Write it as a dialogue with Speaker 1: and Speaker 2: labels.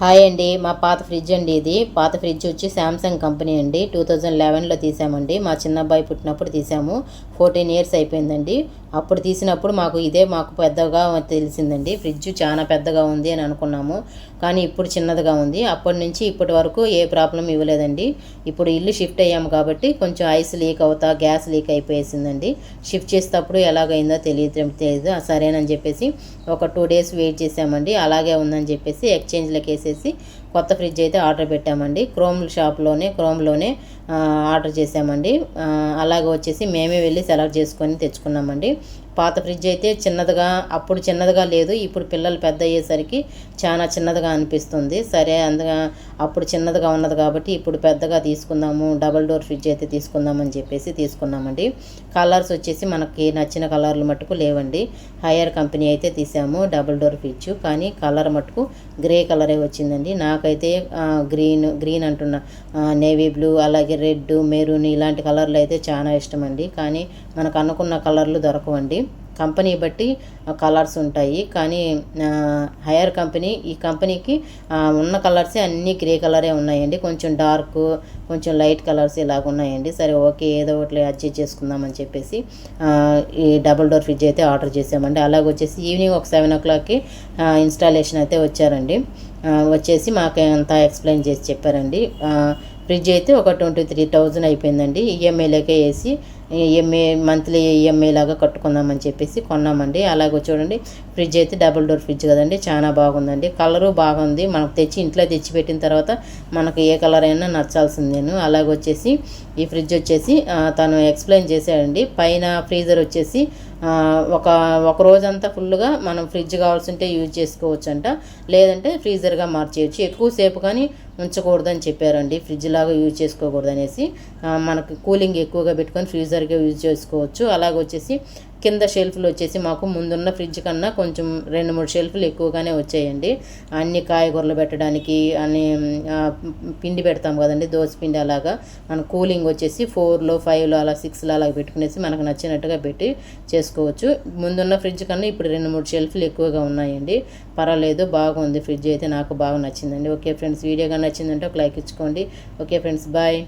Speaker 1: Hi అండి. మా పాత ఫ్రిడ్జ్ అండి ఇది. పాత ఫ్రిడ్జ్ వచ్చి శాంసంగ్ కంపెనీ అండి. 2011లో తీసామండి. మా చిన్నబ్బాయి పుట్టినప్పుడు తీసాము. 14 ఇయర్స్ అయిపోయిందండి. అప్పుడు తీసినప్పుడు మాకు పెద్దగా తెలిసిందండి. ఫ్రిడ్జ్ చాలా పెద్దగా ఉంది అని అనుకున్నాము. కానీ ఇప్పుడు చిన్నదిగా ఉంది. అప్పటి నుంచి ఇప్పటి వరకు ఏ ప్రాబ్లం ఇవ్వలేదండి. ఇప్పుడు ఇల్లు షిఫ్ట్ అయ్యాము కాబట్టి కొంచెం ఐస్ లీక్ అవుతా గ్యాస్ లీక్ అయిపోయేసిందండి. షిఫ్ట్ చేసేటప్పుడు ఎలాగైందో తెలియదు. సరేనని చెప్పేసి ఒక 2 days వెయిట్ చేసామండి. అలాగే ఉందని చెప్పేసి ఎక్స్చేంజ్లోకి వేసేసి కొత్త ఫ్రిడ్జ్ అయితే ఆర్డర్ పెట్టామండి. క్రోమ్లోనే ఆర్డర్ చేసామండి. అలాగే వచ్చేసి మేమే వెళ్ళి సెలెక్ట్ చేసుకొని తెచ్చుకున్నామండి. పాత ఫ్రిడ్జ్ అయితే అప్పుడు చిన్నదిగా లేదు. ఇప్పుడు పిల్లలు పెద్ద అయ్యేసరికి చాలా చిన్నదిగా అనిపిస్తుంది. సరే అందుగా అప్పుడు చిన్నదిగా ఉన్నది కాబట్టి ఇప్పుడు పెద్దగా తీసుకుందాము, డబుల్ డోర్ ఫ్రిడ్జ్ అయితే తీసుకుందామని చెప్పేసి తీసుకున్నామండి. కలర్స్ వచ్చేసి మనకి నచ్చిన కలర్లు మట్టుకు లేవండి. హైయర్ కంపెనీ అయితే తీసాము డబుల్ డోర్ ఫ్రిడ్జ్. కానీ కలర్ మట్టుకు గ్రే కలరే వచ్చిందండి. నాకైతే గ్రీన్ అంటున్నా, నేవీ బ్లూ, అలాగే రెడ్, మెరూన్ ఇలాంటి కలర్లు అయితే చాలా ఇష్టం అండి. కానీ మనకు అనుకున్న కలర్లు దొరకవండి. కంపెనీ బట్టి కలర్స్ ఉంటాయి. కానీ హైయర్ కంపెనీ ఈ కంపెనీకి ఉన్న కలర్సే అన్నీ గ్రే కలరే ఉన్నాయండి. కొంచెం డార్క్, కొంచెం లైట్ కలర్స్ ఇలాగ ఉన్నాయండి. సరే ఓకే, ఏదో ఒకటి అడ్జస్ట్ చేసుకుందామని చెప్పేసి ఈ డబుల్ డోర్ ఫ్రిడ్జ్ అయితే ఆర్డర్ చేసామండి. అలాగే వచ్చేసి ఈవినింగ్ ఒక 7 o'clockకి ఇన్స్టాలేషన్ అయితే వచ్చారండి. వచ్చేసి మాకు అంతా ఎక్స్ప్లెయిన్ చేసి చెప్పారండి. ఫ్రిడ్జ్ అయితే ఒక 23,000 అయిపోయిందండి. ఈఎంఐలోకే వేసి మంత్లీ ఈఎంఐ లాగా కట్టుకుందామని చెప్పేసి కొన్నామండి. అలాగే చూడండి, ఫ్రిడ్జ్ అయితే డబుల్ డోర్ ఫ్రిడ్జ్ కదండి, చాలా బాగుందండి. కలరు బాగుంది. మనకు ఇంట్లో తెచ్చి పెట్టిన తర్వాత మనకు ఏ కలర్ అయినా నచ్చాల్సిందేను. అలాగే వచ్చేసి ఈ ఫ్రిడ్జ్ వచ్చేసి తను ఎక్స్ప్లెయిన్ చేశాడండి. పైన ఫ్రీజర్ వచ్చేసి ఒక రోజంతా ఫుల్గా మనం ఫ్రిడ్జ్ కావాల్సింటే యూజ్ చేసుకోవచ్చు అంట, లేదంటే ఫ్రీజర్గా మార్చేయచ్చు. ఎక్కువసేపు కానీ ఉంచకూడదని చెప్పారండి. ఫ్రిడ్జ్ లాగా యూజ్ చేసుకోకూడదు అనేసి. మనకు కూలింగ్ ఎక్కువగా పెట్టుకొని ఫ్రీజర్గా యూజ్ చేసుకోవచ్చు. అలాగే వచ్చేసి కింద షెల్ఫ్లు వచ్చేసి మాకు ముందున్న ఫ్రిడ్జ్ కన్నా కొంచెం 2-3 షెల్ఫ్లు ఎక్కువగానే వచ్చాయండి. అన్ని కాయగూరలు పెట్టడానికి, అన్ని పిండి పెడతాం కదండి, దోశ పిండి. అలాగా మన కూలింగ్ వచ్చేసి 4లో 5లో అలా 6లో అలా పెట్టుకునేసి మనకు నచ్చినట్టుగా పెట్టి చేసుకోవచ్చు. ముందున్న ఫ్రిడ్జ్ కన్నా ఇప్పుడు 2-3 షెల్ఫ్లు ఎక్కువగా ఉన్నాయండి. పర్వాలేదు, బాగుంది ఫ్రిడ్జ్ అయితే. నాకు బాగా నచ్చిందండి. ఓకే ఫ్రెండ్స్, వీడియో కానీ నచ్చిందంటే ఒక లైక్ ఇచ్చుకోండి. Okay friends, bye.